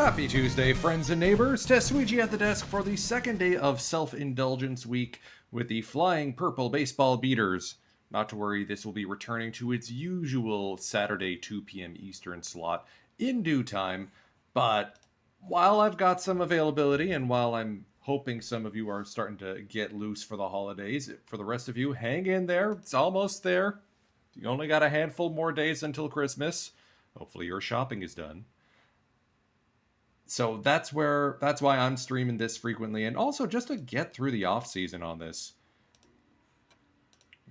Happy Tuesday, friends and neighbors. Tesuiji at the desk for the second day of Self-Indulgence Week with the Flying Purple Baseball Beaters. Not to worry, this will be returning to its usual Saturday 2 p.m. Eastern slot in due time. But while I've got some availability and while I'm hoping some of you are starting to get loose for the holidays, for the rest of you, hang in there. It's almost there. You only got a handful more days until Christmas. Hopefully your shopping is done. So that's why I'm streaming this frequently, and also just to get through the off season on this.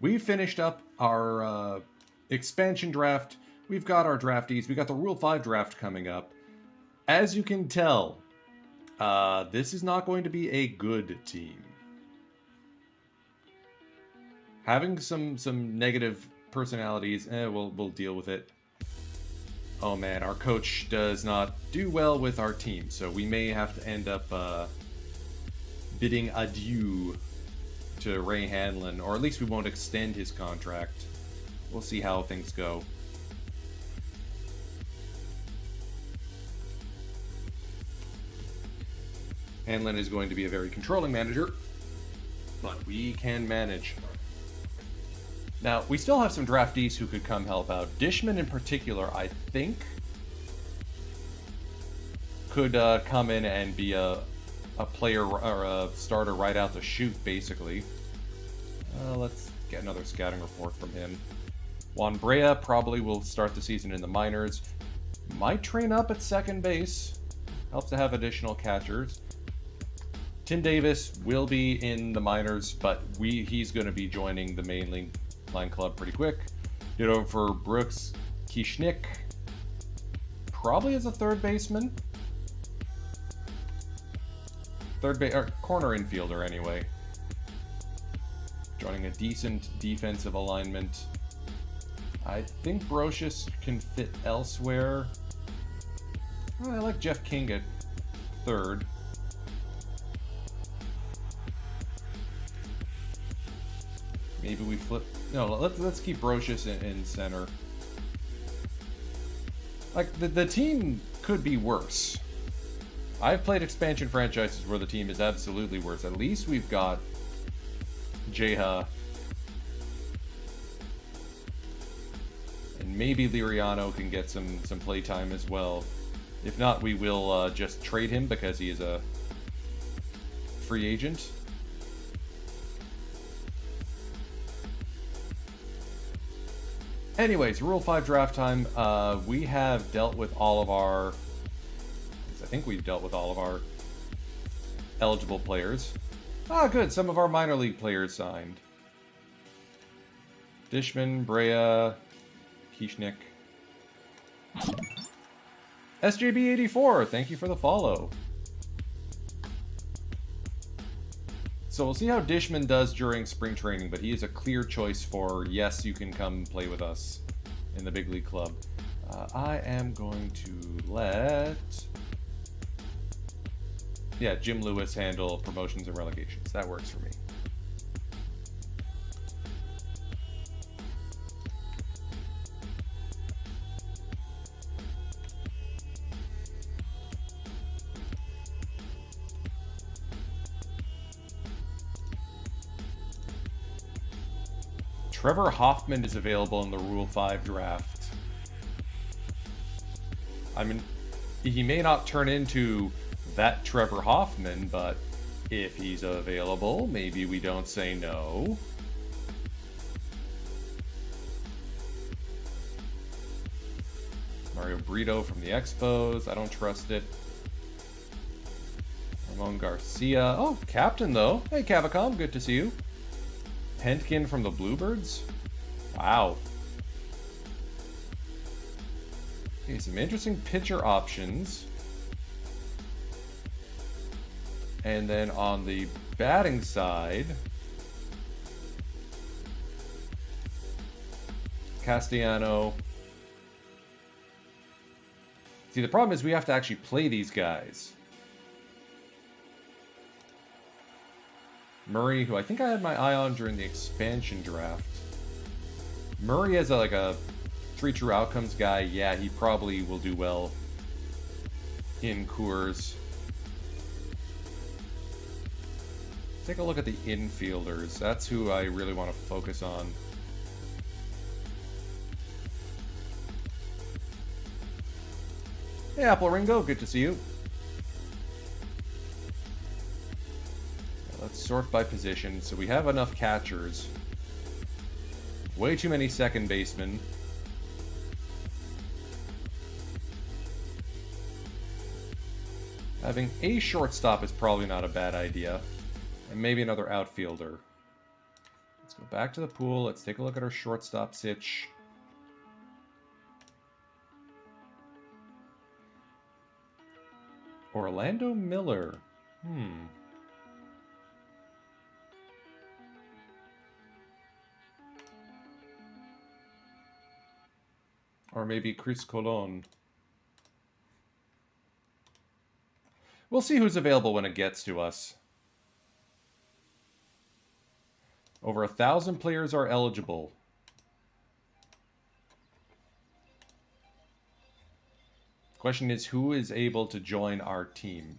We finished up our expansion draft. We've got our draftees. We got the Rule 5 draft coming up. As you can tell, this is not going to be a good team. Having some negative personalities, we'll deal with it. Oh man, our coach does not do well with our team, so we may have to end up bidding adieu to Ray Hanlon, or at least we won't extend his contract. We'll see how things go. Hanlon is going to be a very controlling manager, but we can manage. Now, we still have some draftees who could come help out. Dishman in particular, I think, could come in and be a player or a starter right out the chute, basically. Let's get another scouting report from him. Juan Brea probably will start the season in the minors. Might train up at second base. Helps to have additional catchers. Tim Davis will be in the minors, but he's going to be joining the main league line club pretty quick. Ditto for Brooks Kishnik, probably as a third baseman, or corner infielder anyway. Joining a decent defensive alignment. I think Brocious can fit elsewhere. I like Jeff King at third. Maybe we flip. No, let's keep Brocious in center. Like, the team could be worse. I've played expansion franchises where the team is absolutely worse. At least we've got Jeha. And maybe Liriano can get some playtime as well. If not, we will just trade him because he is a free agent. Anyways, Rule 5 draft time. We have dealt with all of our... I think we've dealt with all of our eligible players. Ah, good. Some of our minor league players signed. Dishman, Brea, Kishnik. SJB84, thank you for the follow. So we'll see how Dishman does during spring training, but he is a clear choice for, yes, you can come play with us in the big league club. I am going to let... Yeah, Jim Lewis handle promotions and relegations. That works for me. Trevor Hoffman is available in the Rule 5 draft. I mean, he may not turn into that Trevor Hoffman, but if he's available, maybe we don't say no. Mario Brito from the Expos. I don't trust it. Ramon Garcia. Oh, captain, though. Hey, Cavacom. Good to see you. Hentgen from the Bluebirds? Wow. Okay, some interesting pitcher options. And then on the batting side, Castellano. See, the problem is we have to actually play these guys. Murray, who I think I had my eye on during the expansion draft. Murray as a 3 true outcomes guy, yeah, he probably will do well in Coors. Take a look at the infielders. That's who I really want to focus on. Hey, Apple Ringo, good to see you. Let's sort by position. So we have enough catchers. Way too many second basemen. Having a shortstop is probably not a bad idea. And maybe another outfielder. Let's go back to the pool. Let's take a look at our shortstop sitch. Orlando Miller. Or maybe Chris Colon. We'll see who's available when it gets to us. Over 1,000 players are eligible. Question is, who is able to join our team?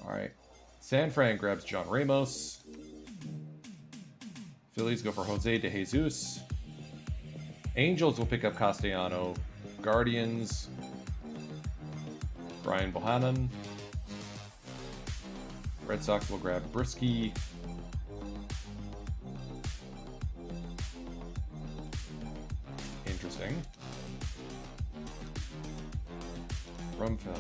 All right. San Fran grabs John Ramos. Phillies go for Jose de Jesus. Angels will pick up Castellano. Guardians, Brian Bohannon. Red Sox will grab Brisky. Interesting. Rumfeld.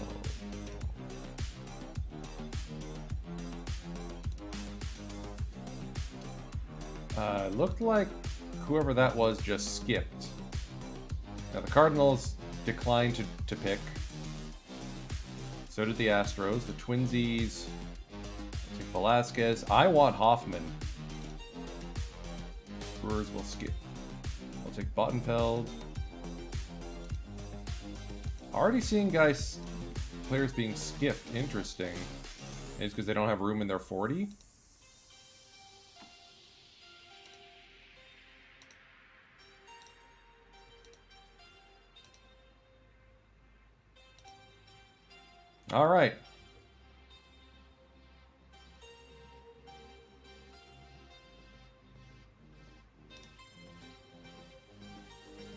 Looked like whoever that was just skipped. Now the Cardinals declined to pick. So did the Astros. The Twinsies take Velasquez. I want Hoffman. Brewers will skip. I'll take Bottenfeld. Already seeing players being skipped. Interesting. It's because they don't have room in their 40. All right.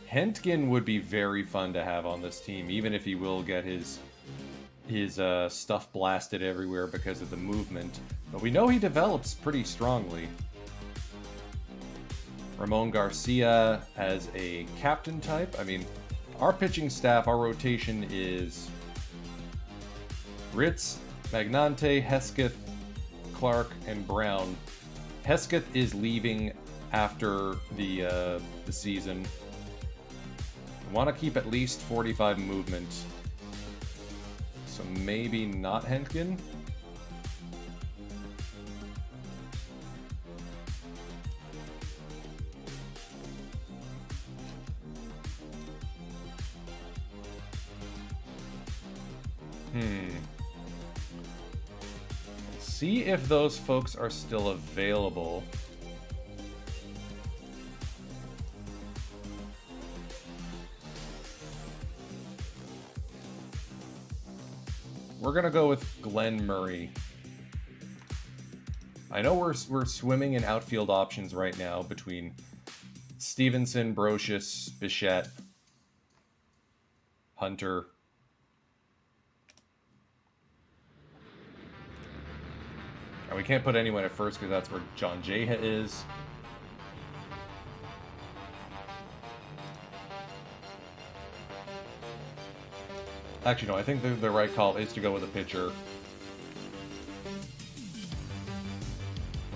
Hentgen would be very fun to have on this team, even if he will get his stuff blasted everywhere because of the movement. But we know he develops pretty strongly. Ramon Garcia as a captain type. I mean, our pitching staff, our rotation is Ritz, Magnante, Hesketh, Clark, and Brown. Hesketh is leaving after the season. Want to keep at least 45 movement. So maybe not Hentgen. See if those folks are still available. We're gonna go with Glenn Murray. I know we're swimming in outfield options right now between Stevenson, Brocious, Bichette, Hunter. And we can't put anyone at first because that's where John Jay is. Actually, no, I think the right call is to go with a pitcher.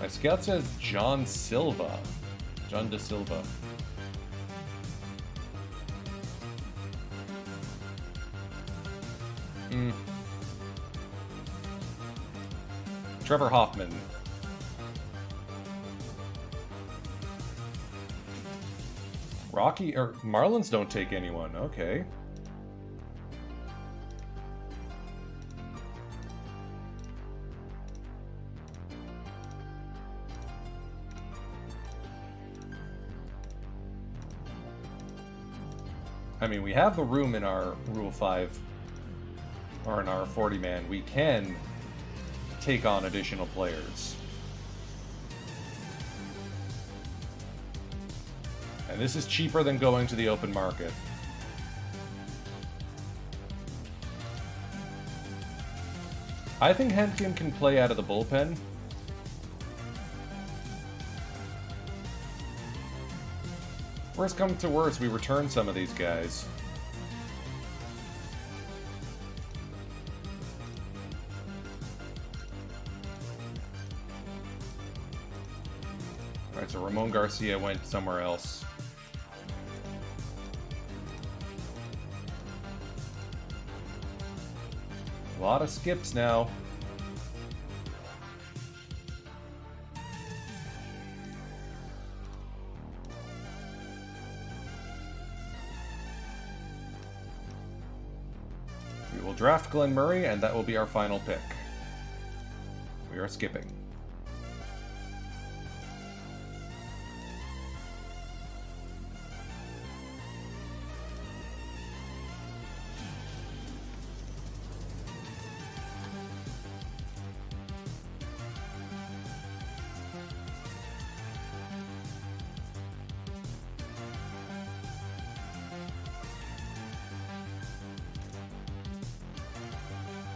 My scout says John Silva. John De Silva. Trevor Hoffman. Rocky, or Marlins don't take anyone. Okay. I mean, we have the room in our Rule 5 or in our 40-man, we can take on additional players. And this is cheaper than going to the open market. I think Hentgen can play out of the bullpen. Worst comes to worst, we return some of these guys. Alright, so Ramon Garcia went somewhere else. A lot of skips now. We will draft Glenn Murray, and that will be our final pick. We are skipping.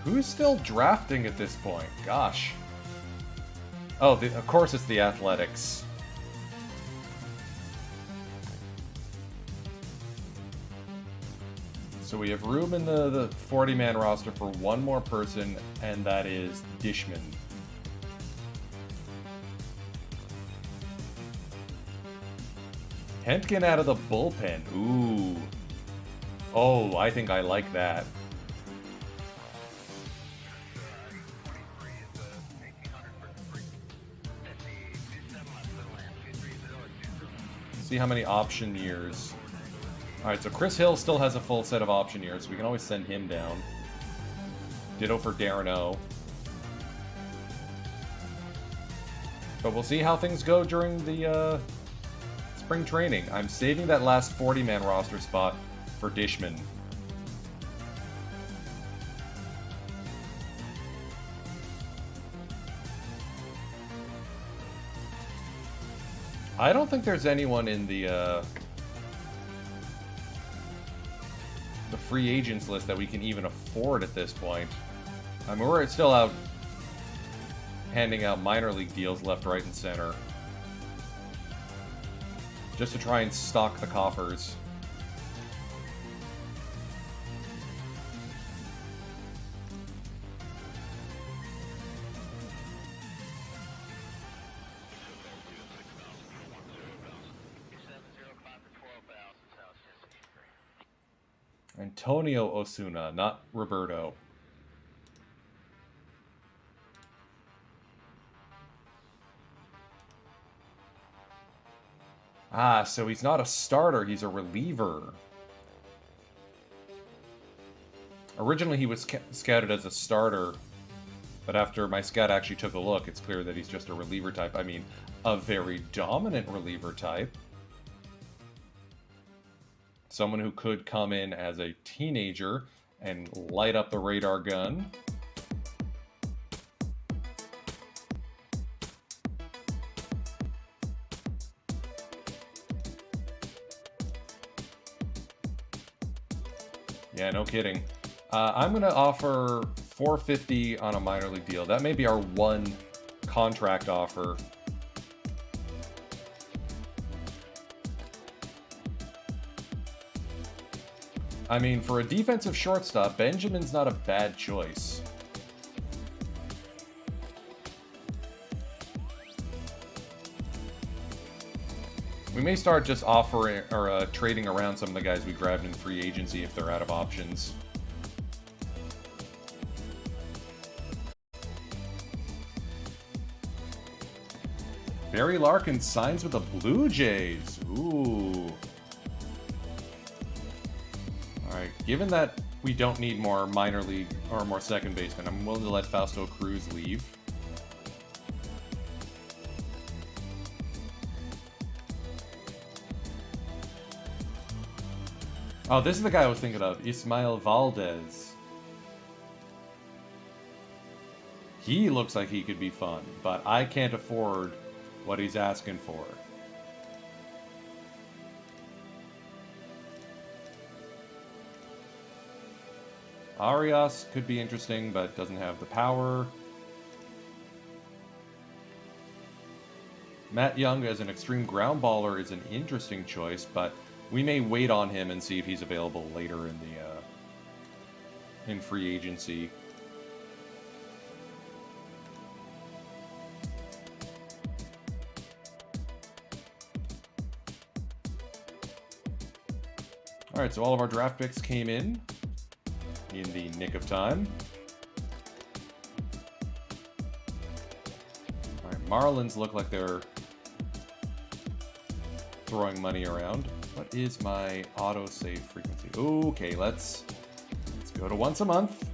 Who's still drafting at this point? Gosh. Oh, of course it's the Athletics. So we have room in the 40-man roster for one more person, and that is Dishman. Hentgen out of the bullpen. Ooh. Oh, I think I like that. See how many option years. Alright, so Chris Hill still has a full set of option years, so we can always send him down. Ditto for Darren O. But we'll see how things go during the spring training. I'm saving that last 40-man roster spot for Dishman. I don't think there's anyone in the free agents list that we can even afford at this point. I mean, we're still out handing out minor league deals left, right, and center. Just to try and stock the coffers. Antonio Osuna, not Roberto. Ah, so he's not a starter, he's a reliever. Originally he was scouted as a starter, but after my scout actually took a look, it's clear that he's just a reliever type. I mean, a very dominant reliever type. Someone who could come in as a teenager and light up the radar gun. Yeah, no kidding. I'm going to offer $450 on a minor league deal. That may be our one contract offer. I mean, for a defensive shortstop, Benjamin's not a bad choice. We may start just offering or trading around some of the guys we grabbed in free agency if they're out of options. Barry Larkin signs with the Blue Jays. Ooh. Alright, given that we don't need more minor league or more second basemen, I'm willing to let Fausto Cruz leave. Oh, this is the guy I was thinking of, Ismael Valdez. He looks like he could be fun, but I can't afford what he's asking for. Arias could be interesting, but doesn't have the power. Matt Young as an extreme ground baller is an interesting choice, but we may wait on him and see if he's available later in the in free agency. All right, so all of our draft picks came in the nick of time. All right, Marlins look like they're throwing money around. What is my autosave frequency? Okay, let's go to once a month.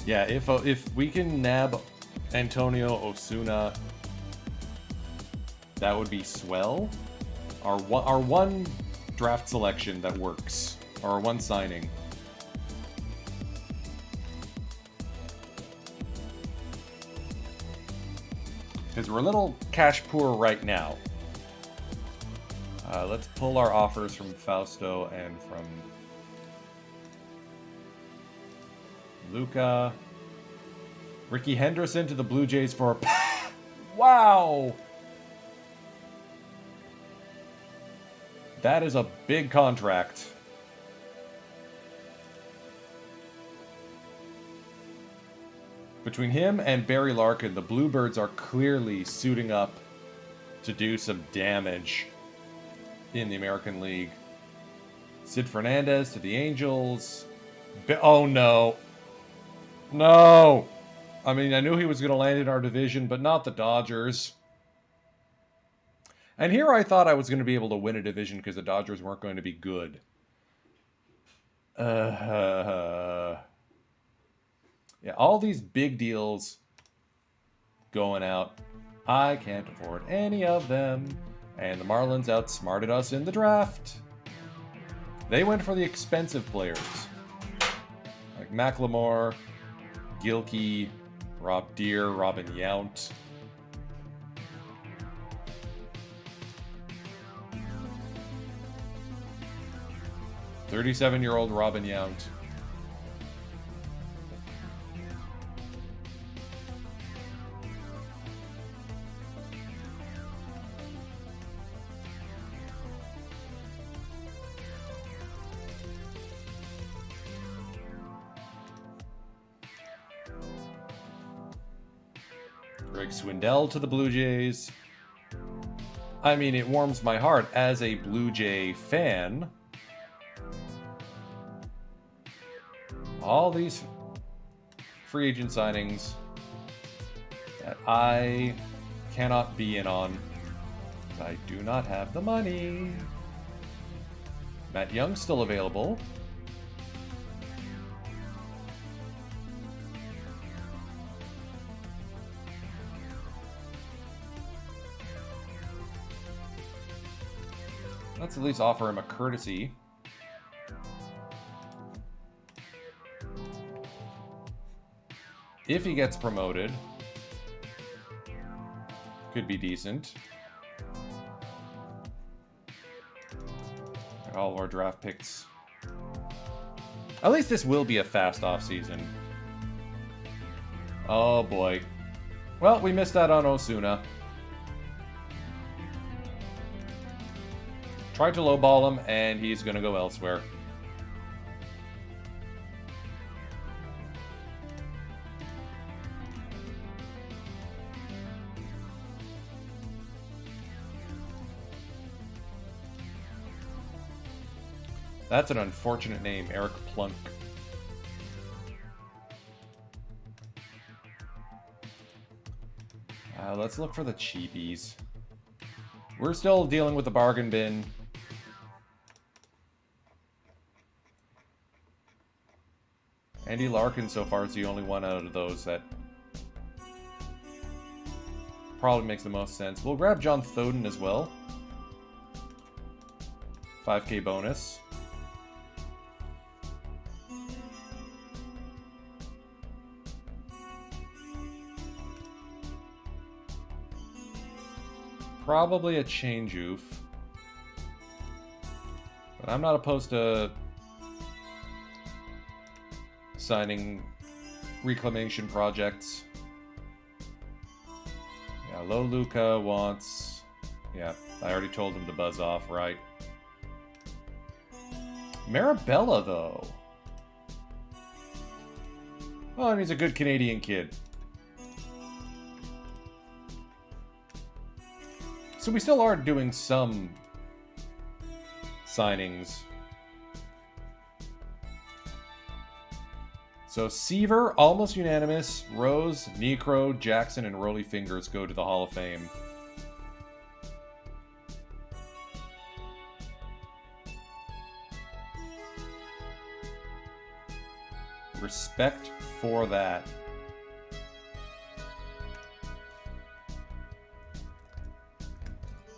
Yeah, if we can nab Antonio Osuna, that would be swell. Our one draft selection that works, our one signing. Because we're a little cash poor right now. Let's pull our offers from Fausto and from Luca. Ricky Henderson to the Blue Jays for... Wow! That is a big contract. Between him and Barry Larkin, the Bluebirds are clearly suiting up to do some damage in the American League. Sid Fernandez to the Angels. Oh, no. No! I mean, I knew he was going to land in our division, but not the Dodgers. And here I thought I was going to be able to win a division because the Dodgers weren't going to be good. Yeah, all these big deals going out. I can't afford any of them. And the Marlins outsmarted us in the draft. They went for the expensive players. Like McLemore, Gilkey, Rob Deere, Robin Yount. "37-year-old Robin Yount. Greg Swindell to the Blue Jays. I mean, it warms my heart as a Blue Jay fan. All these free agent signings that I cannot be in on. I do not have the money. Matt Young's still available. Let's at least offer him a courtesy. If he gets promoted, could be decent. All of our draft picks. At least this will be a fast offseason. Oh boy. Well, we missed out on Osuna. Tried to lowball him, and he's going to go elsewhere. That's an unfortunate name, Eric Plunk. Let's look for the cheapies. We're still dealing with the bargain bin. Andy Larkin so far is the only one out of those that probably makes the most sense. We'll grab John Thoden as well. 5k bonus. Probably a change oof. But I'm not opposed to signing reclamation projects. Yeah, Low Luca wants... Yeah, I already told him to buzz off, right? Marabella, though. Oh, and he's a good Canadian kid. So we still are doing some signings. So Seaver, almost unanimous. Rose, Necro, Jackson, and Rolly Fingers go to the Hall of Fame. Respect for that.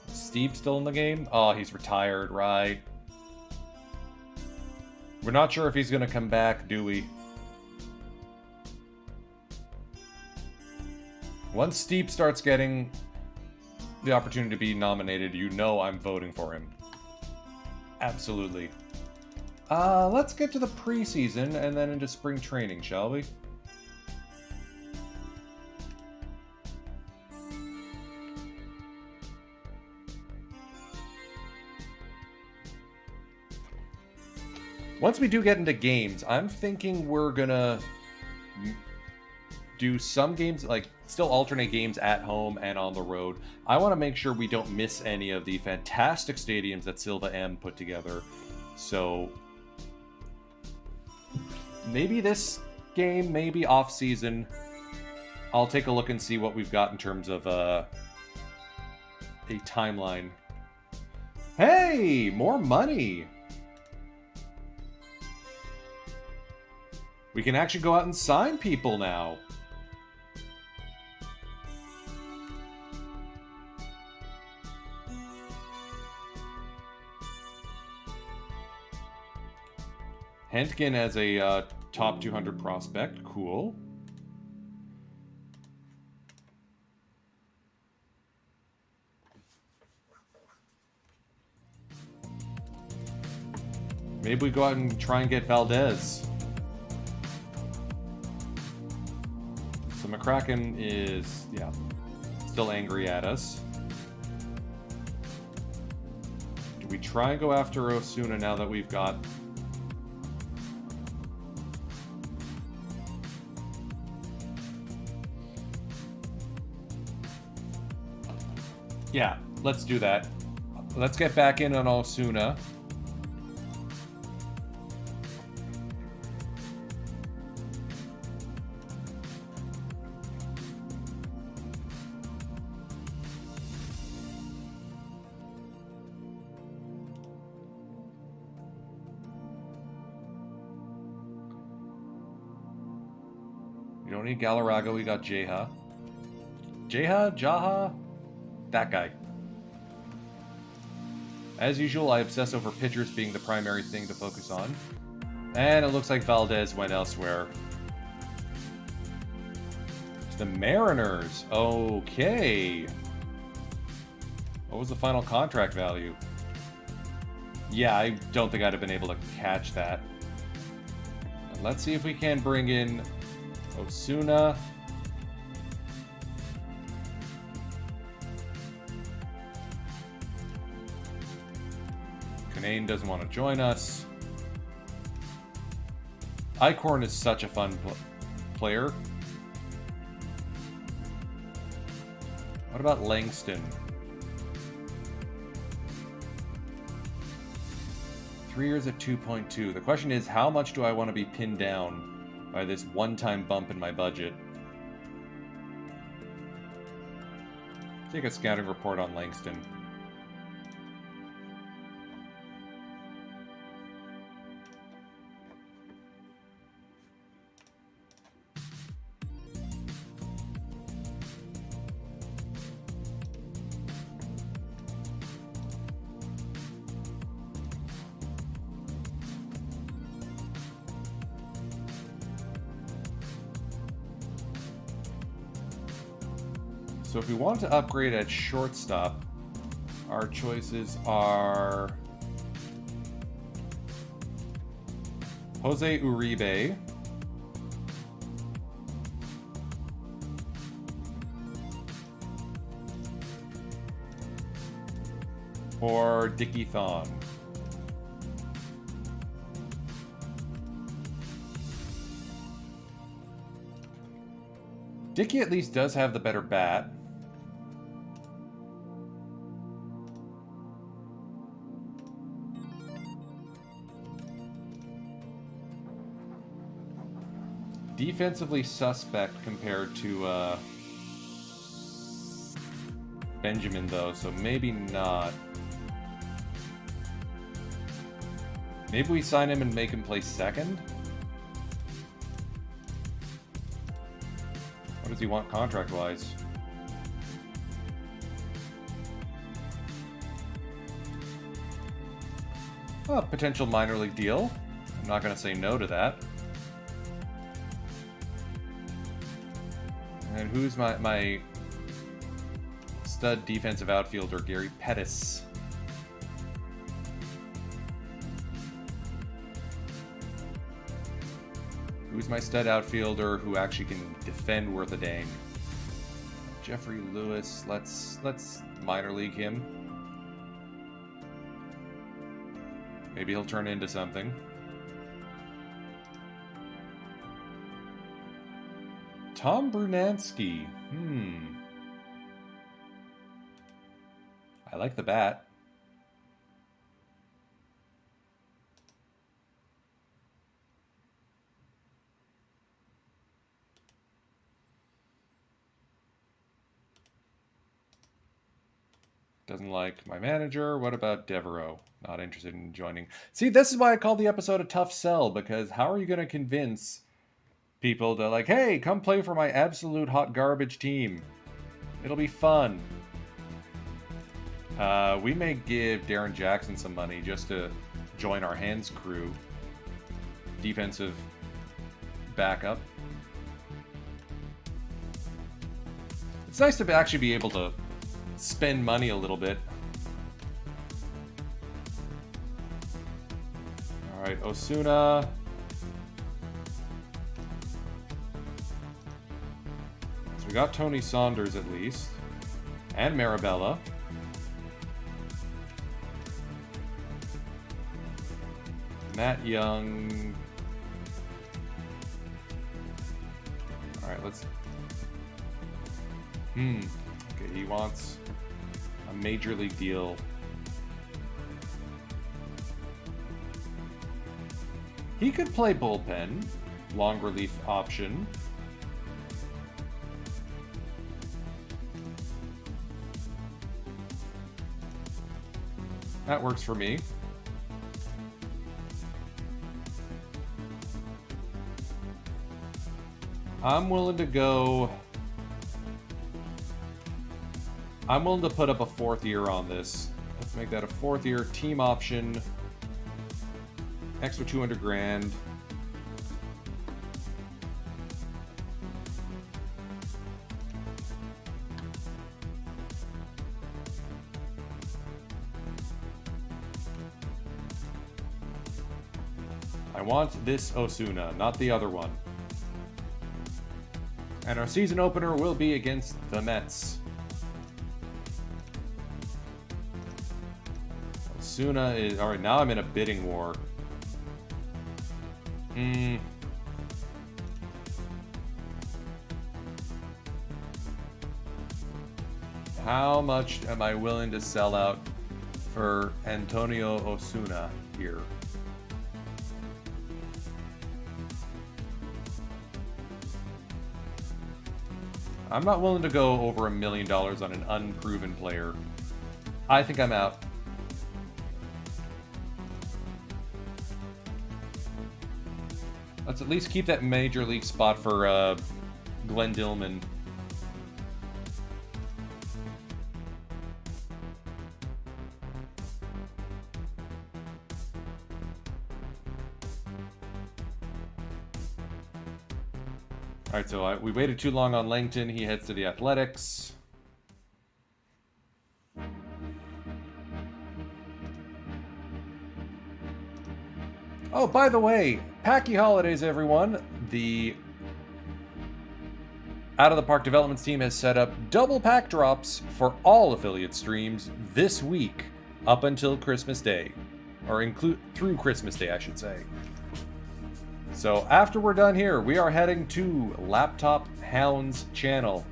Steve still in the game? Oh, he's retired, right? We're not sure if he's going to come back, do we? Once Steve starts getting the opportunity to be nominated, you know I'm voting for him. Absolutely. Let's get to the preseason and then into spring training, shall we? Once we do get into games, I'm thinking we're gonna do some games, like still alternate games at home and on the road. I want to make sure we don't miss any of the fantastic stadiums that Silva M put together. So maybe this game, maybe off season, I'll take a look and see what we've got in terms of a timeline. Hey, more money! We can actually go out and sign people now. Hentgen as a top 200 prospect. Cool. Maybe we go out and try and get Valdez. So McCracken is, yeah, still angry at us. Do we try and go after Osuna now that we've got... Yeah, let's do that. Let's get back in on Osuna. We don't need Galarraga, we got Jeha. Jaha? That guy. As usual, I obsess over pitchers being the primary thing to focus on. And it looks like Valdez went elsewhere. To the Mariners. Okay. What was the final contract value? Yeah, I don't think I'd have been able to catch that. Let's see if we can bring in Osuna. Kanane doesn't want to join us. Icorn is such a fun player. What about Langston? 3 years at 2.2. The question is, how much do I want to be pinned down by this one-time bump in my budget? Take a scouting report on Langston. So if we want to upgrade at shortstop, our choices are Jose Uribe, or Dickie Thon. Dickie at least does have the better bat. Defensively suspect compared to Benjamin, though, so maybe not. Maybe we sign him and make him play second? What does he want contract-wise? Oh, potential minor league deal. I'm not going to say no to that. And who's my stud defensive outfielder? Gary Pettis. Who's my stud outfielder who actually can defend worth a dang? Jeffrey Lewis. Let's minor league him. Maybe he'll turn into something. Tom Brunansky. I like the bat. Doesn't like my manager. What about Devereaux? Not interested in joining. See, this is why I called the episode a tough sell, because how are you going to convince people to, like, hey, come play for my absolute hot garbage team. It'll be fun. We may give Darren Jackson some money just to join our hands crew. Defensive backup. It's nice to actually be able to spend money a little bit. All right, Osuna. So we got Tony Saunders at least, and Marabella. Matt Young. All right, let's. Okay, he wants a major league deal. He could play bullpen, long relief option. That works for me. I'm willing to go. I'm willing to put up a 4th year on this. Let's make that a 4th year team option. Extra 200 grand. I want this Osuna, not the other one. And our season opener will be against the Mets. Osuna is... Alright, now I'm in a bidding war. How much am I willing to sell out for Antonio Osuna here? I'm not willing to go over $1 million on an unproven player. I think I'm out. Let's at least keep that major league spot for Glenn Dillman. Alright, so we waited too long on Langton. He heads to the Athletics. Oh, by the way, Packy Holidays, everyone. The Out of the Park Developments team has set up double pack drops for all affiliate streams this week up until Christmas Day. Or through Christmas Day, I should say. So after we're done here, we are heading to Laptop Hound's channel.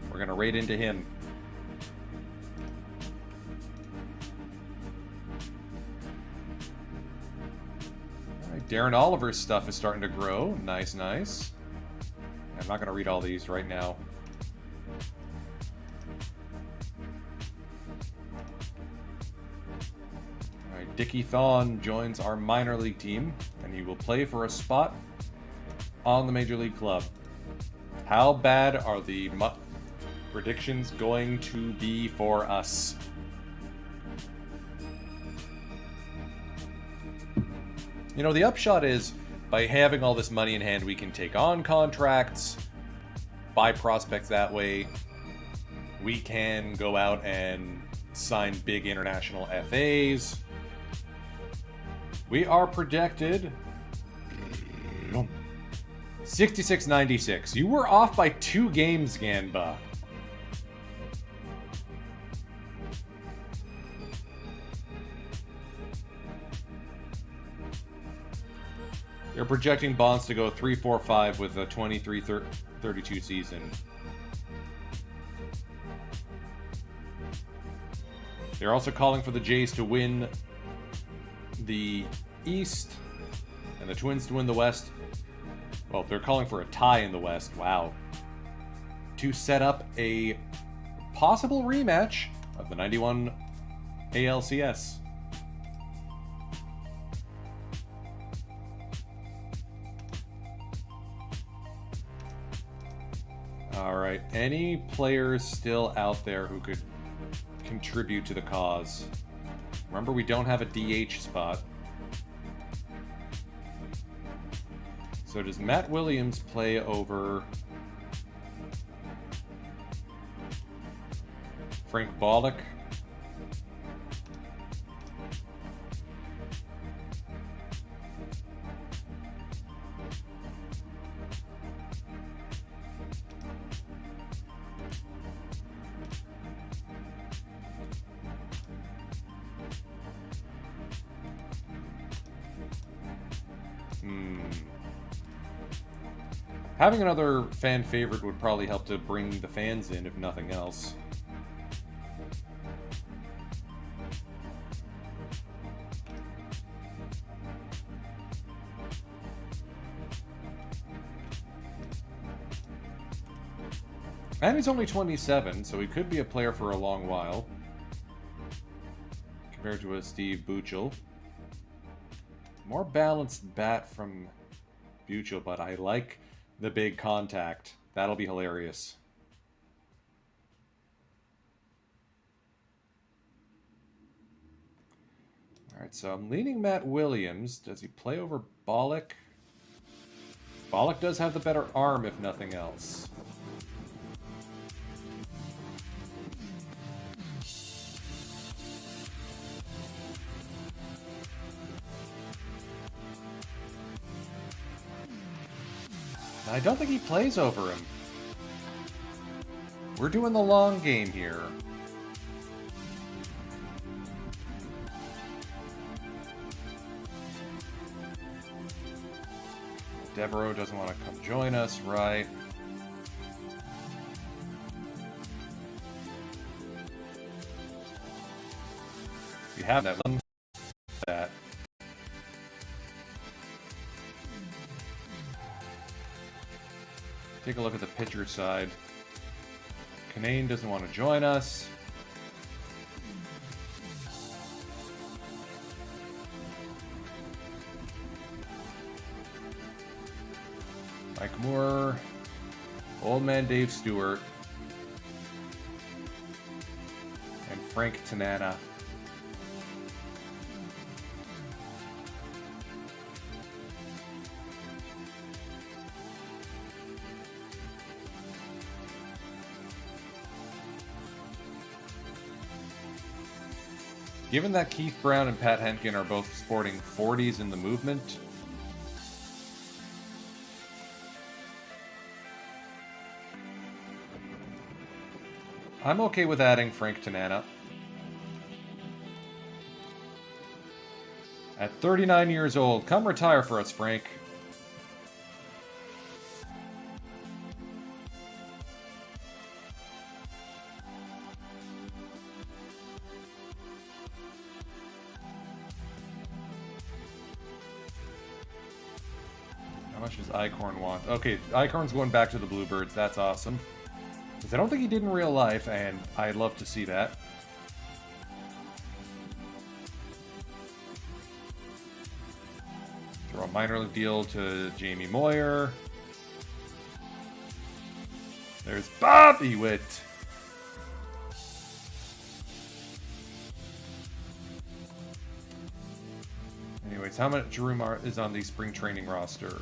We're going to raid into him. All right, Darren Oliver's stuff is starting to grow. Nice, nice. I'm not going to read all these right now. All right, Dickie Thon joins our minor league team, and he will play for a spot on the Major League Club. How bad are the predictions going to be for us? You know, the upshot is, by having all this money in hand, we can take on contracts, buy prospects that way. We can go out and sign big international FAs. We are projected 66-96. You were off by 2 games, Ganba. They're projecting Bonds to go 3-4-5 with a 23-32 season. They're also calling for the Jays to win the East and the Twins to win the West. Well, they're calling for a tie in the West. Wow. To set up a possible rematch of the 91 ALCS. Alright, any players still out there who could contribute to the cause? Remember, we don't have a DH spot. So does Matt Williams play over Frank Bollock? Having another fan favorite would probably help to bring the fans in, if nothing else. And he's only 27, so he could be a player for a long while. Compared to a Steve Buchel. More balanced bat from Buchel, but I like the big contact. That'll be hilarious. Alright, so I'm leaning Matt Williams. Does he play over Bollock? Bollock does have the better arm, if nothing else. I don't think he plays over him. We're doing the long game here. Devereaux doesn't want to come join us, right? We have that one. That. Take a look at the pitcher side. Kanane doesn't want to join us. Mike Moore, Old Man Dave Stewart, and Frank Tanana. Given that Keith Brown and Pat Henkin are both sporting 40s in the movement, I'm okay with adding Frank Tanana. At 39 years old, come retire for us, Frank. How much does Icorn want? Okay, Icorn's going back to the Bluebirds. That's awesome. Because I don't think he did in real life, and I'd love to see that. Throw a minor league deal to Jamie Moyer. There's Bobby Witt. Anyways, how much room is on the spring training roster?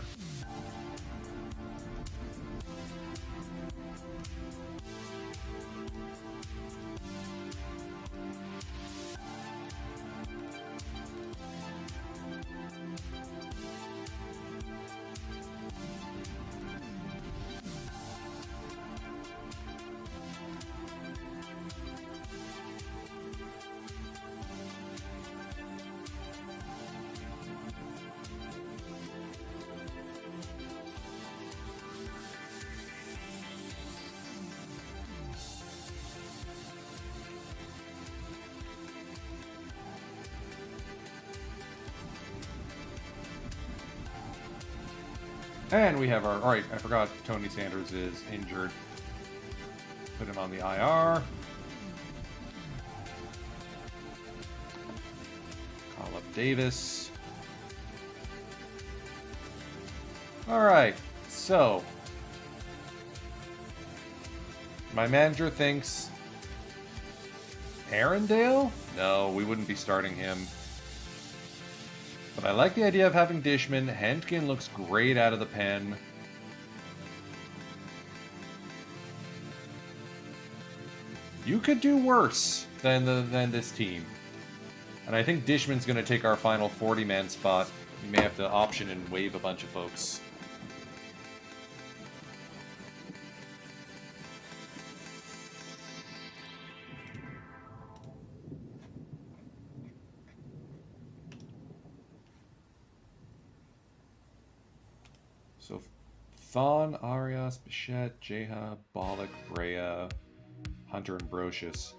And we have our... Alright, I forgot Tony Sanders is injured. Put him on the IR. Call up Davis. Alright, so... my manager thinks... Arundale? No, we wouldn't be starting him. But I like the idea of having Dishman. Hentgen looks great out of the pen. You could do worse than this team. And I think Dishman's going to take our final 40-man spot. We may have to option and waive a bunch of folks. So, Thon, Arias, Bichette, Jeha, Bollock, Brea, Hunter, and Brocious.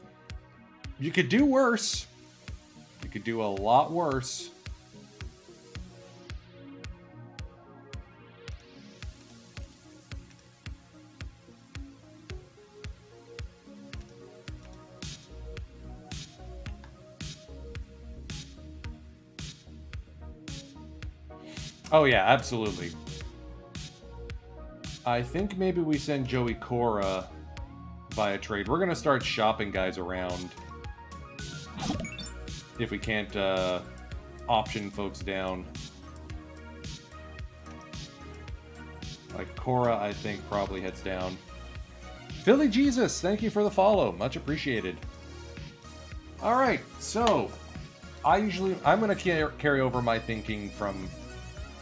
You could do worse. You could do a lot worse. Oh yeah, absolutely. I think maybe we send Joey Cora via trade. We're going to start shopping guys around if we can't option folks down. Like Cora, I think, probably heads down. Philly Jesus, thank you for the follow. Much appreciated. Alright, so I'm going to carry over my thinking from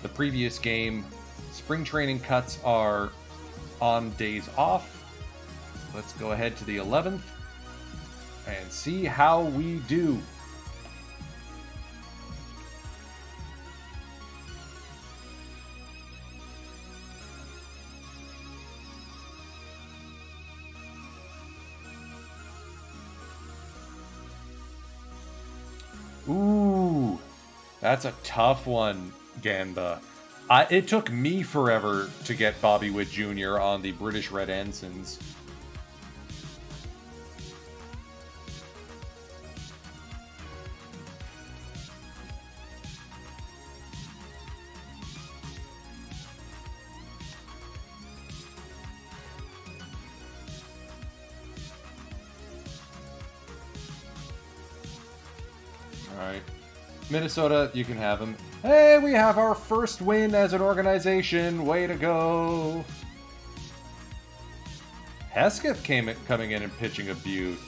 the previous game. Spring training cuts are on days off. Let's go ahead to the 11th and see how we do. Ooh, that's a tough one, Gamba. It took me forever to get Bobby Witt Jr. on the British Red Ensigns. Alright. Minnesota, you can have him. Hey, we have our first win as an organization. Way to go. Hesketh coming in and pitching a beaut.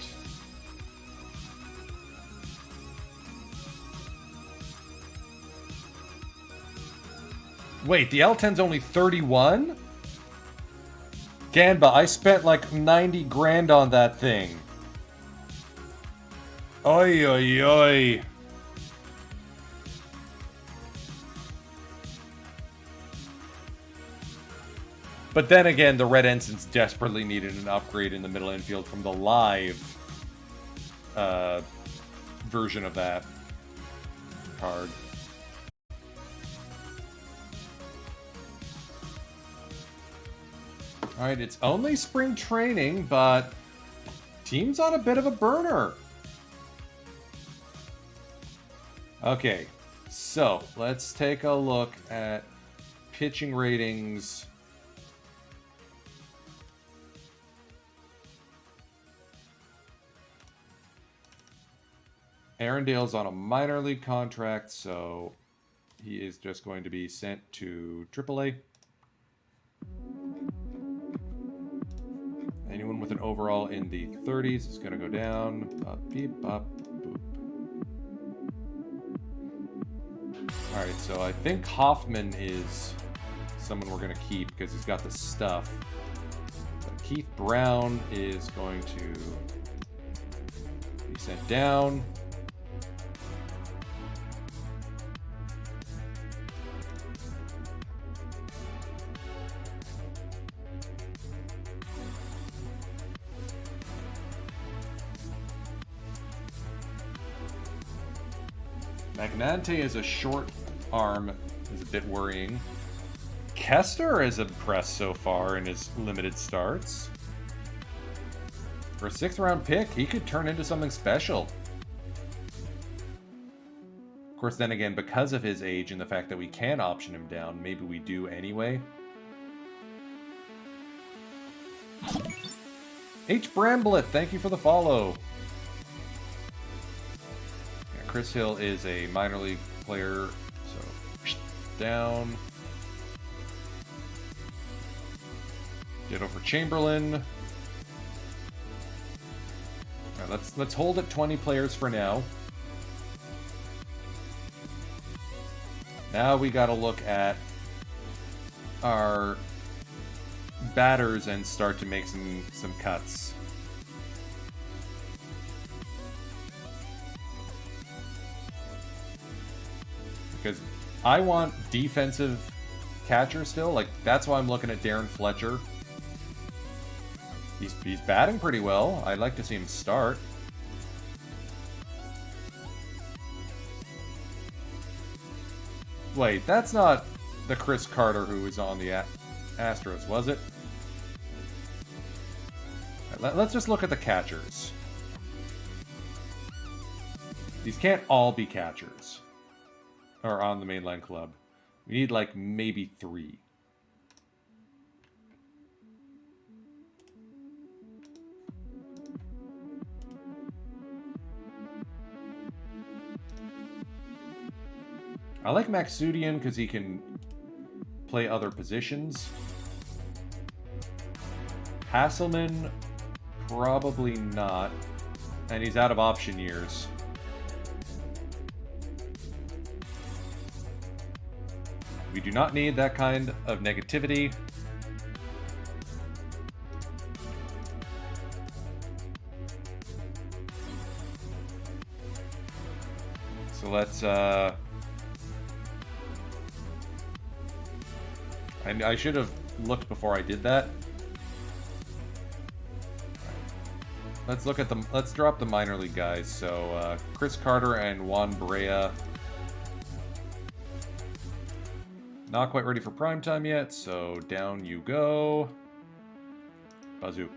Wait, the L10's only 31? Ganba, I spent like 90 grand on that thing. Oi, oi, oi. But then again, the Red Ensigns desperately needed an upgrade in the middle infield from the live version of that card. Alright, it's only spring training, but team's on a bit of a burner. Okay, so let's take a look at pitching ratings. Arendale's on a minor league contract, so he is just going to be sent to AAA. Anyone with an overall in the 30s is going to go down. Beep, boop. Alright, so I think Hoffman is someone we're going to keep because he's got the stuff. But Keith Brown is going to be sent down. Magnante is a short arm, is a bit worrying. Kester has impressed so far in his limited starts. For a 6th round pick, he could turn into something special. Of course, then again, because of his age and the fact that we can option him down, maybe we do anyway. H. Bramblett, thank you for the follow. Chris Hill is a minor league player, so down. Ditto for Chamberlain. All right, let's hold at 20 players for now. Now we got to look at our batters and start to make some cuts. Because I want defensive catcher still. Like, that's why I'm looking at Darren Fletcher. He's batting pretty well. I'd like to see him start. Wait, that's not the Chris Carter who was on the Astros, was it? Right, let's just look at the catchers. These can't all be catchers. Or on the mainline club. We need like maybe 3. I like Maxudian because he can play other positions. Hasselman, probably not. And he's out of option years. We do not need that kind of negativity. So let's, I should have looked before I did that. Let's look at the, let's drop the minor league guys. So, Chris Carter and Juan Brea. Not quite ready for prime time yet, so down you go. Bazoop.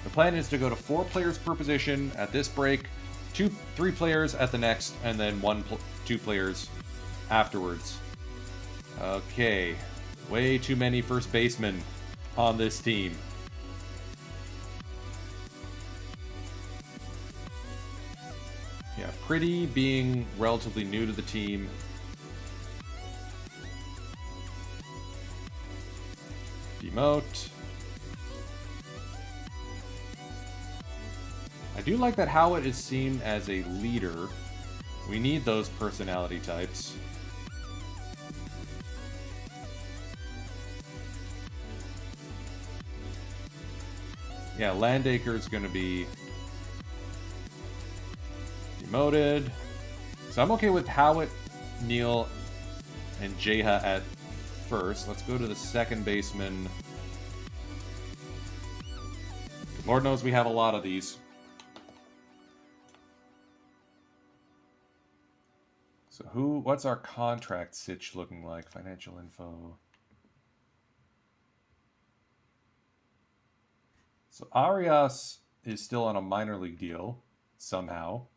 The plan is to go to 4 players per position at this break, 3 players at the next, and then 2 players afterwards. Okay, way too many first basemen on this team. Yeah, Pretty being relatively new to the team. Demote. I do like that Howard is seen as a leader. We need those personality types. Yeah, Landacre is going to be demoted. So I'm okay with Howitt, Neil, and Jeha at first. Let's go to the second baseman. Lord knows we have a lot of these. So what's our contract sitch looking like? Financial info. So Arias is still on a minor league deal, somehow.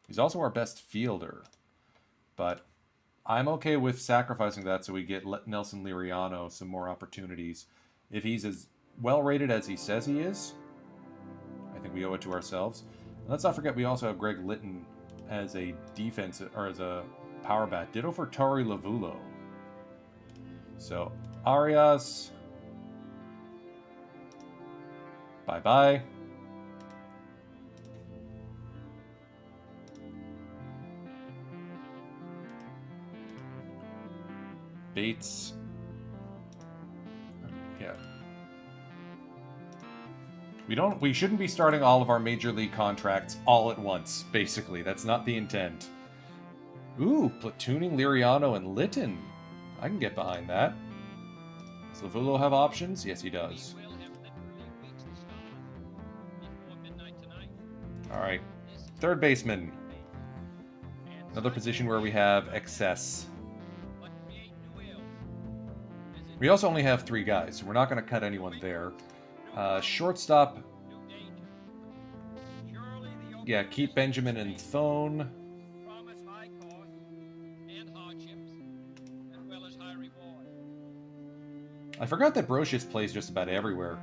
He's also our best fielder. But I'm okay with sacrificing that so we get Nelson Liriano some more opportunities. If he's as well rated as he says he is, I think we owe it to ourselves. And let's not forget we also have Greg Litton as a defense or as a power bat. Ditto for Tori Lavulo. So Arias, bye-bye. Bates. Yeah. We shouldn't be starting all of our major league contracts all at once, basically. That's not the intent. Ooh, platooning Liriano and Litton. I can get behind that. Does Lavulo have options? Yes, he does. Alright. Third baseman. Another position where we have excess. We also only have 3 guys, so we're not going to cut anyone there. Shortstop. Yeah, keep Benjamin and Thone. I forgot that Brocious plays just about everywhere.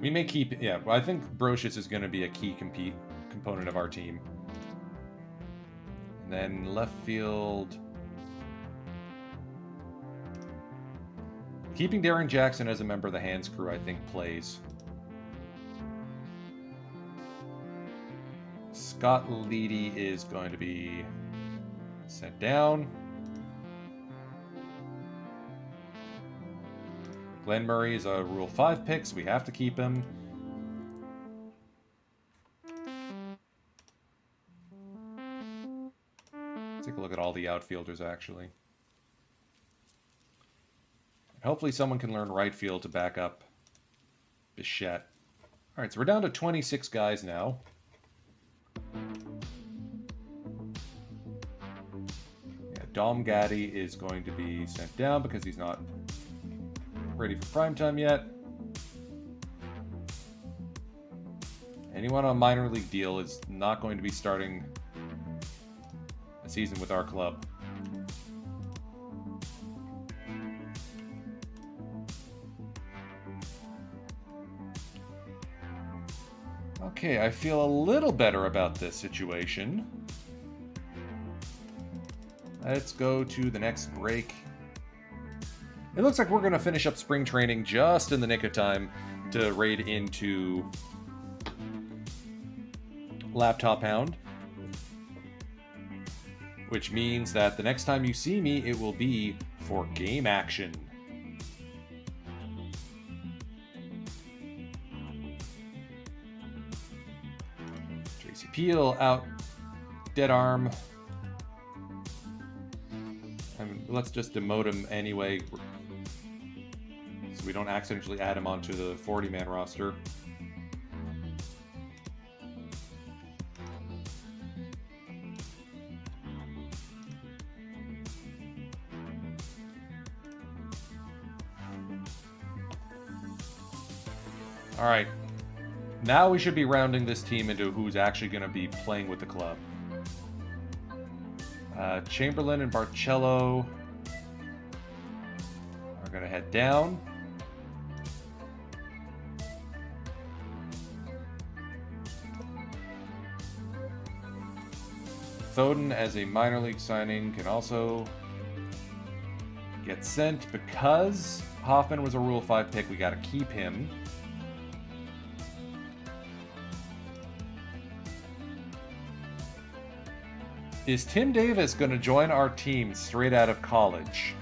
We may keep... Yeah, I think Brocious is going to be a key component of our team. And then left field... Keeping Darren Jackson as a member of the Hands crew, I think, plays. Scott Leedy is going to be sent down. Glenn Murray is a Rule 5 pick, so we have to keep him. Let's take a look at all the outfielders, actually. Hopefully someone can learn right field to back up Bichette. All right, so we're down to 26 guys now. Yeah, Dom Gaddy is going to be sent down because he's not ready for primetime yet. Anyone on a minor league deal is not going to be starting a season with our club. Okay, I feel a little better about this situation. Let's go to the next break. It looks like we're going to finish up spring training just in the nick of time to raid into Laptop Hound. Which means that the next time you see me, it will be for game action. Tracy Peel out, dead arm. I mean, let's just demote him anyway, so we don't accidentally add him onto the 40-man roster. All right. Now we should be rounding this team into who's actually going to be playing with the club. Chamberlain and Barcello are going to head down. Thoden as a minor league signing can also Gets sent because Hoffman was a Rule 5 pick. We got to keep him. Is Tim Davis going to join our team straight out of college?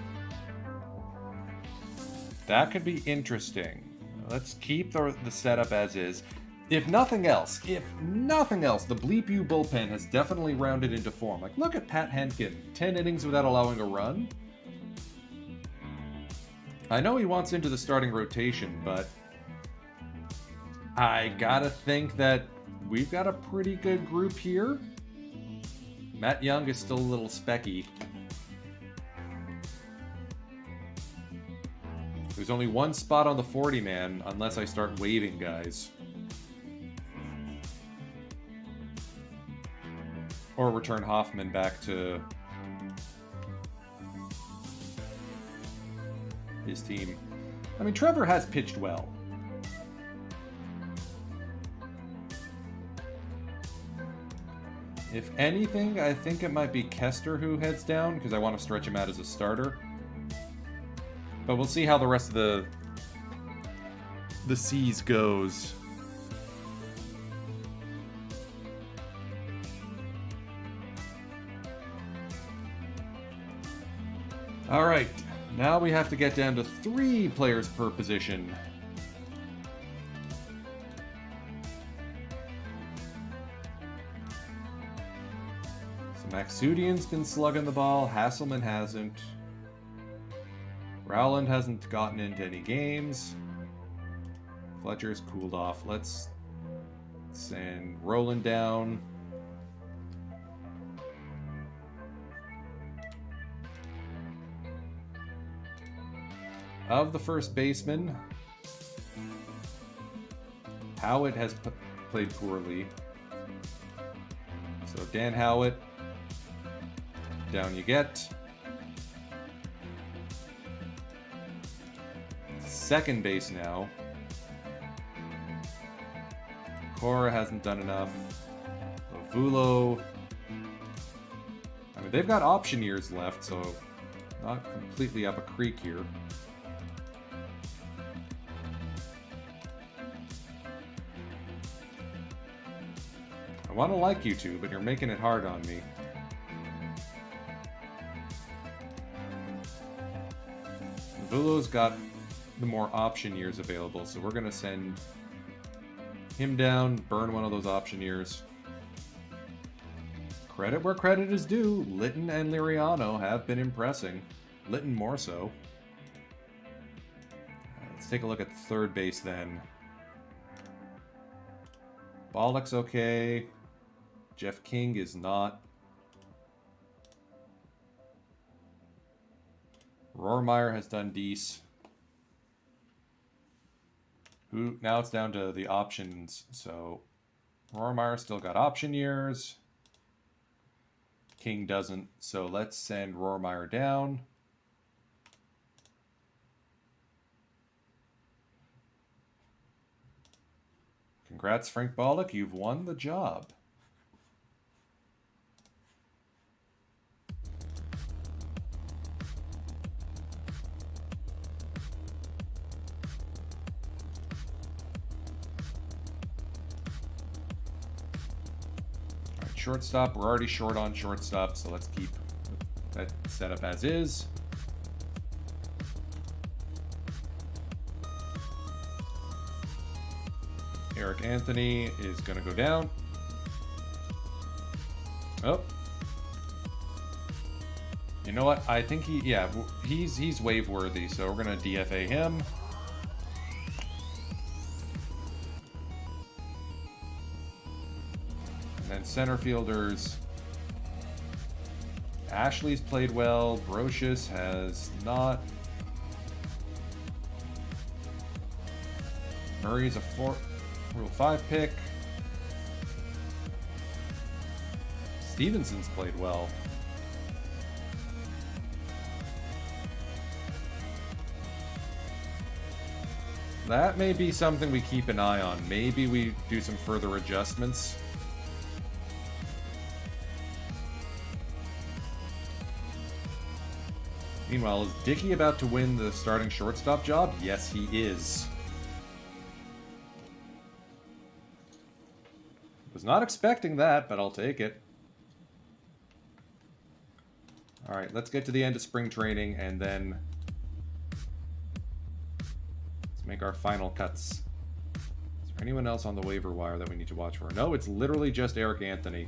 That could be interesting. Let's keep the setup as is. If nothing else, the Bleep U bullpen has definitely rounded into form. Like, look at Pat Henkin, 10 innings without allowing a run. I know he wants into the starting rotation, but I gotta think that we've got a pretty good group here. Matt Young is still a little specky. There's only one spot on the 40-man, unless I start waiving guys. Or return Hoffman back to his team. I mean, Trevor has pitched well. If anything, I think it might be Kester who heads down, because I want to stretch him out as a starter. But we'll see how the rest of the C's goes. All right, now we have to get down to 3 players per position. So Maxudian's been slugging the ball, Hasselman hasn't. Rowland hasn't gotten into any games. Fletcher's cooled off. Let's send Roland down. Of the first baseman, Howitt has played poorly. So Dan Howitt, down you get. Second base now. Cora hasn't done enough. Lovulo. I mean, they've got option years left, so not completely up a creek here. I want to like you two, but you're making it hard on me. Lovulo's got the more option years available, so we're going to send him down, burn one of those option years. Credit where credit is due. Litton and Liriano have been impressing. Litton more so. Let's take a look at third base then. Bollock's okay. Jeff King is not. Rohrmeyer has done decent. Now it's down to the options, so Rohrmeyer still got option years. King doesn't, so let's send Rohrmeyer down. Congrats, Frank Bollock, you've won the job. Shortstop, we're already short on shortstop, so let's keep that setup as is. Eric Anthony is going to go down. Oh. You know what? I think he's wave worthy, so we're going to DFA him. And then center fielders. Ashley's played well. Brocious has not. Murray's a Rule 5 pick. Stevenson's played well. That may be something we keep an eye on. Maybe we do some further adjustments. Meanwhile, is Dickey about to win the starting shortstop job? Yes, he is. Was not expecting that, but I'll take it. Alright, let's get to the end of spring training, and then let's make our final cuts. Is there anyone else on the waiver wire that we need to watch for? No, it's literally just Eric Anthony.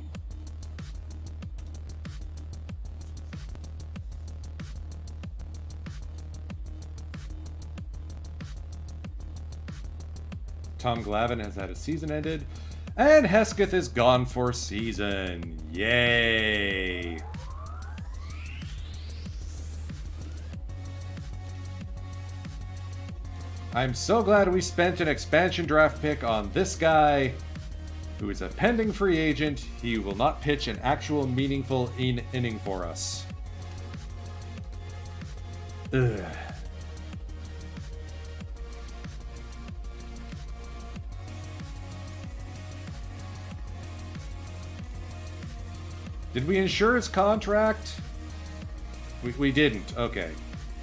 Tom Glavine has had his season ended. And Hesketh is gone for season. Yay! I'm so glad we spent an expansion draft pick on this guy, who is a pending free agent. He will not pitch an actual meaningful inning for us. Ugh. Did we insure his contract? We didn't. Okay,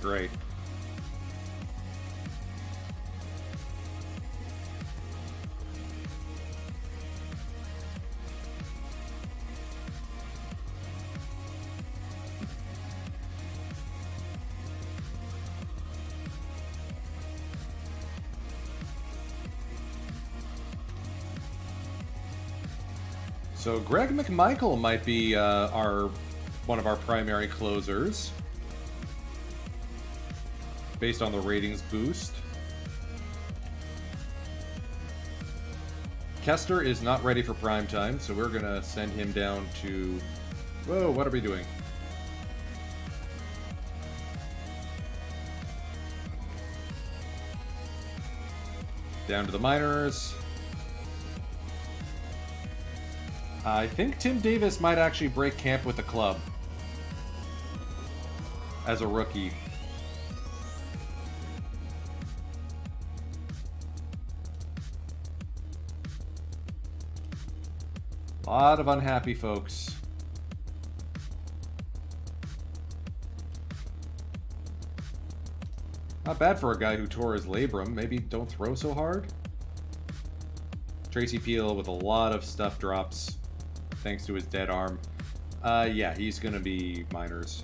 great. So Greg McMichael might be one of our primary closers, based on the ratings boost. Kester is not ready for prime time, so we're gonna send him down to... Whoa, what are we doing? Down to the minors. I think Tim Davis might actually break camp with the club as a rookie. A lot of unhappy folks. Not bad for a guy who tore his labrum. Maybe don't throw so hard. Tracy Peel with a lot of stuff drops thanks to his dead arm. Yeah, he's going to be minors.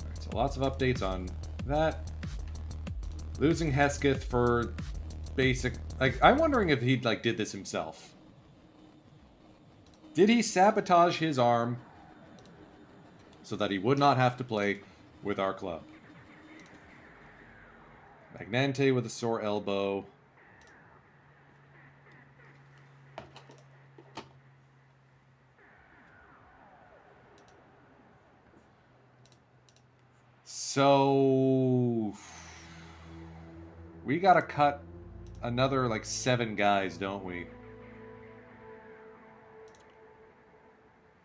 Alright, so lots of updates on that. Losing Hesketh for basic... Like, I'm wondering if he did this himself. Did he sabotage his arm so that he would not have to play with our club? Magnante with a sore elbow. So we gotta cut another 7 guys, don't we?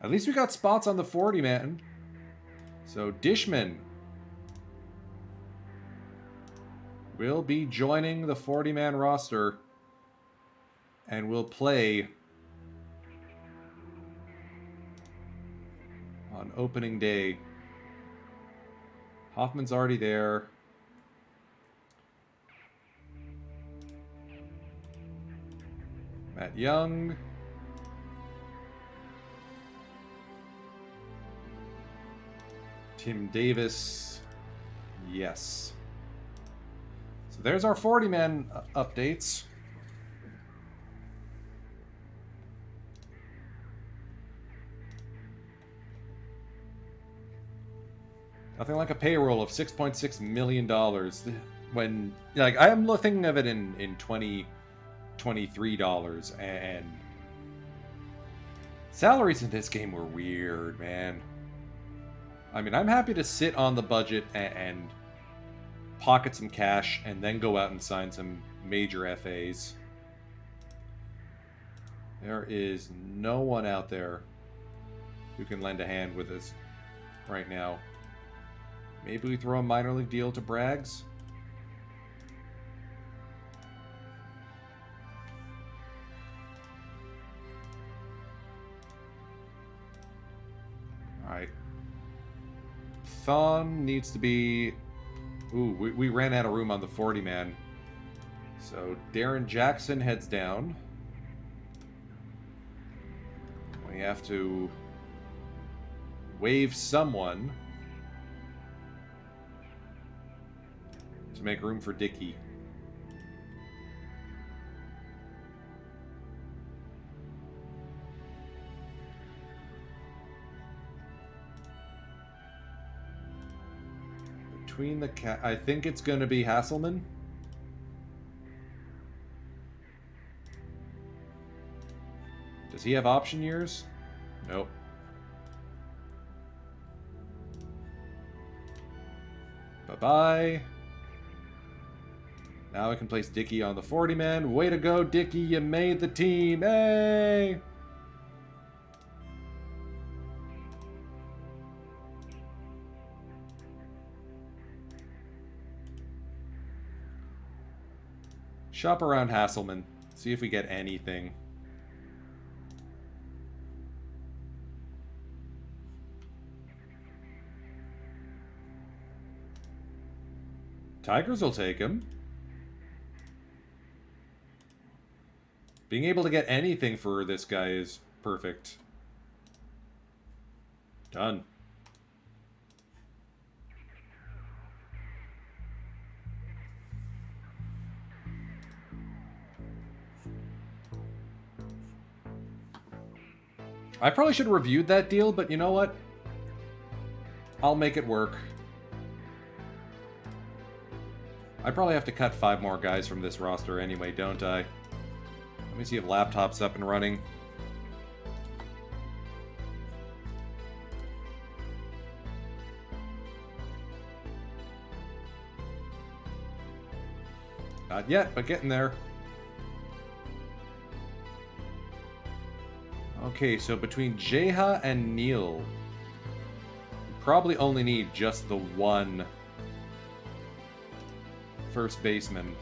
At least we got spots on the 40 man. So Dishman will be joining the 40-man roster and will play on opening day. Hoffman's already there. Matt Young. Tim Davis. Yes. So there's our 40-man updates. Nothing like a payroll of $6.6 million when, I am thinking of it in 2023 dollars, and salaries in this game were weird, man. I mean, I'm happy to sit on the budget and pocket some cash and then go out and sign some major FAs. There is no one out there who can lend a hand with us right now. Maybe we throw a minor league deal to Braggs? Thon needs to be... Ooh, we ran out of room on the 40-man. So Darren Jackson heads down. We have to wave someone to make room for Dickey. Between the I think it's going to be Hasselman. Does he have option years? Nope. Bye-bye. Now I can place Dickey on the 40-man. Way to go, Dickey. You made the team. Hey! Shop around Hasselman. See if we get anything. Tigers will take him. Being able to get anything for this guy is perfect. Done. I probably should have reviewed that deal, but you know what? I'll make it work. I probably have to cut 5 more guys from this roster anyway, don't I? Let me see if laptop's up and running. Not yet, but getting there. Okay, so between Jeha and Neil, we probably only need just the one first baseman.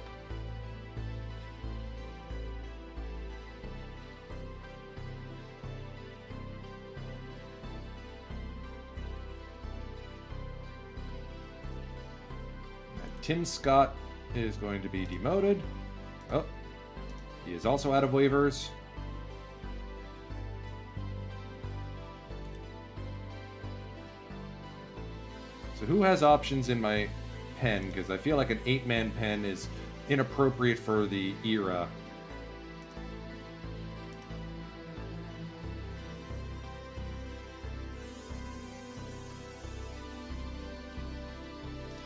Tim Scott is going to be demoted. Oh, he is also out of waivers. So who has options in my pen? Because I feel like an 8-man pen is inappropriate for the era.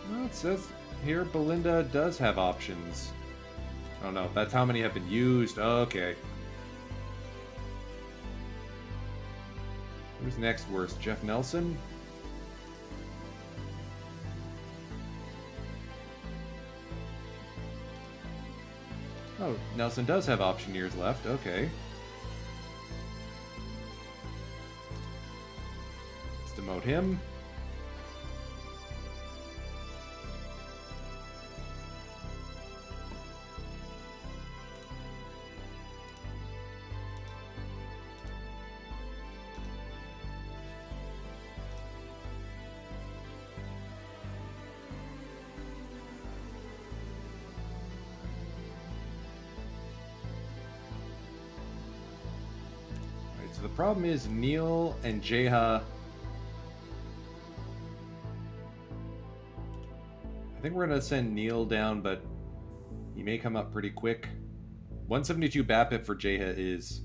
Well, it says here Belinda does have options. Oh no, that's how many have been used. Okay. Who's next worst? Jeff Nelson? Oh, Nelson does have option years left. Okay. Let's demote him. So the problem is Neil and Jeha. I think we're going to send Neil down, but he may come up pretty quick. 172 BABIP for Jeha is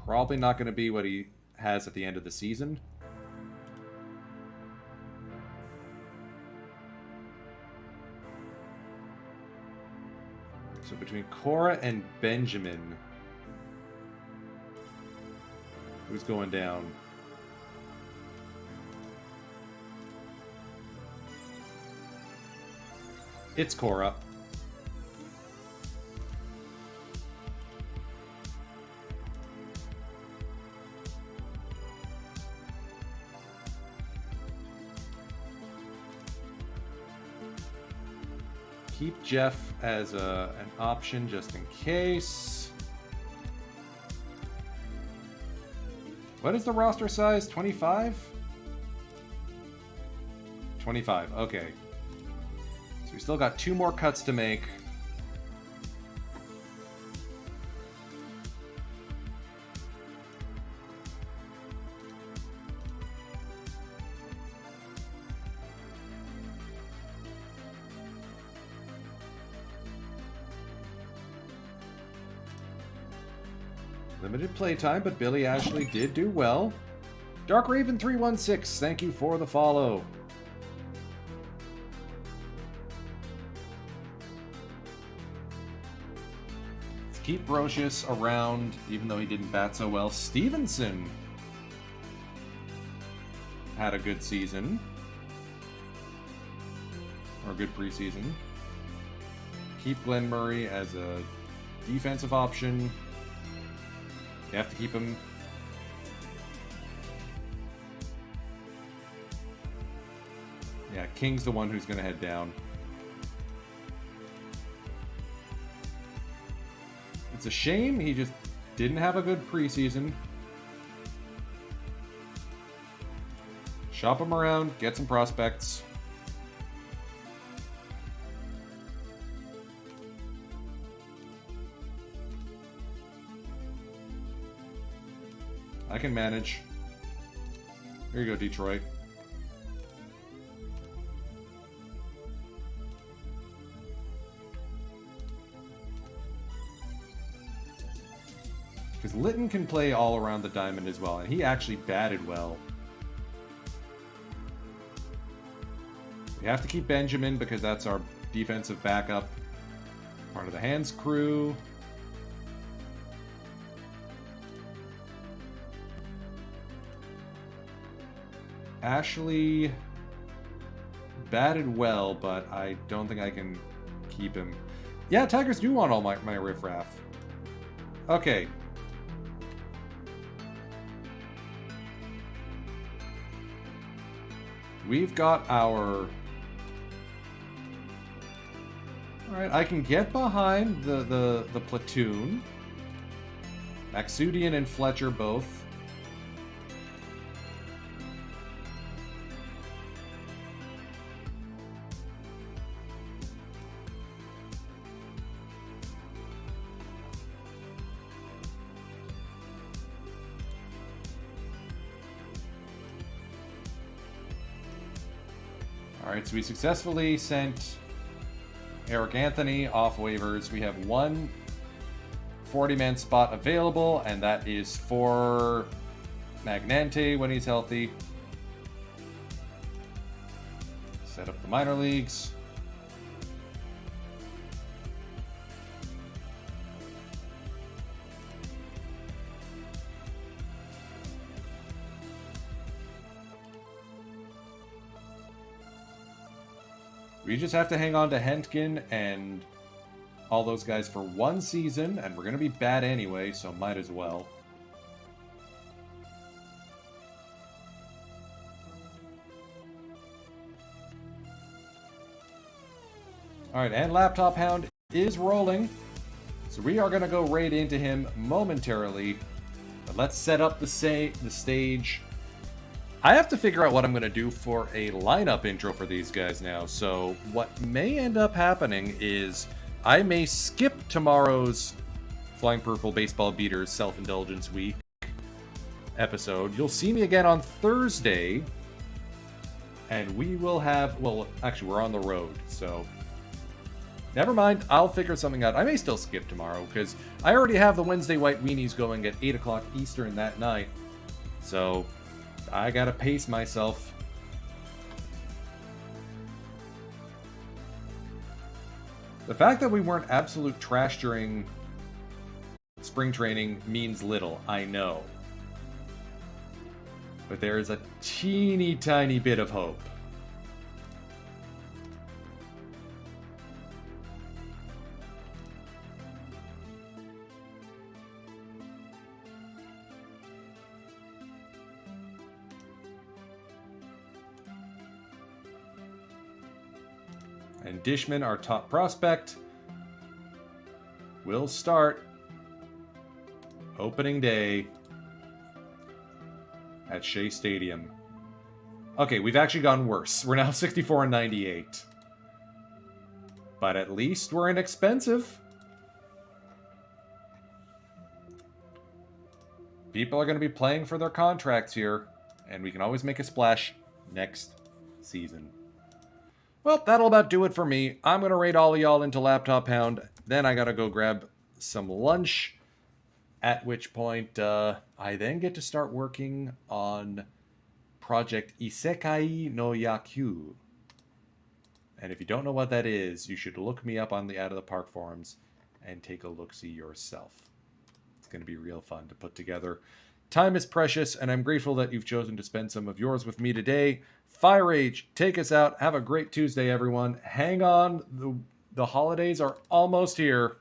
probably not going to be what he has at the end of the season. So between Cora and Benjamin, who's going down? It's Cora. Keep Jeff as an option just in case. What is the roster size? 25? 25. Okay. So we still got 2 more cuts to make. Limited playtime, but Billy Ashley did do well. Dark Raven 316, thank you for the follow. Let's keep Brocious around, even though he didn't bat so well. Stevenson had a good season. Or a good preseason. Keep Glenn Murray as a defensive option. You have to keep him. Yeah, King's the one who's going to head down. It's a shame he just didn't have a good preseason. Shop him around, get some prospects. I can manage. Here you go, Detroit. Because Litton can play all around the diamond as well, and he actually batted well. We have to keep Benjamin because that's our defensive backup. Part of the hands crew. Ashley batted well, but I don't think I can keep him. Yeah, Tigers do want all my riffraff. Okay. We've got our... Alright, I can get behind the platoon. Maxudian and Fletcher both. Alright, so we successfully sent Eric Anthony off waivers. We have one 40-man spot available, and that is for Magnante when he's healthy. Set up the minor leagues. We just have to hang on to Hentgen and all those guys for one season, and we're going to be bad anyway, so might as well. Alright, and Laptop Hound is rolling, so we are going to go right into him momentarily. But let's set up the stage. I have to figure out what I'm going to do for a lineup intro for these guys now. So what may end up happening is I may skip tomorrow's Flying Purple Baseball Beaters Self-Indulgence Week episode. You'll see me again on Thursday. And we will have... Well, actually, we're on the road. So never mind. I'll figure something out. I may still skip tomorrow because I already have the Wednesday White Weenies going at 8 o'clock Eastern that night. So... I gotta pace myself. The fact that we weren't absolute trash during spring training means little, I know. But there is a teeny tiny bit of hope. And Dishman, our top prospect, will start opening day at Shea Stadium. Okay, we've actually gone worse. We're now 64 and 98. But at least we're inexpensive. People are going to be playing for their contracts here, and we can always make a splash next season. Well, that'll about do it for me. I'm going to raid all of y'all into Laptop Hound. Then I got to go grab some lunch, at which point I then get to start working on Project Isekai no Yakyu. And if you don't know what that is, you should look me up on the Out of the Park forums and take a look-see yourself. It's going to be real fun to put together. Time is precious, and I'm grateful that you've chosen to spend some of yours with me today. Firage, take us out. Have a great Tuesday, everyone. Hang on. The holidays are almost here.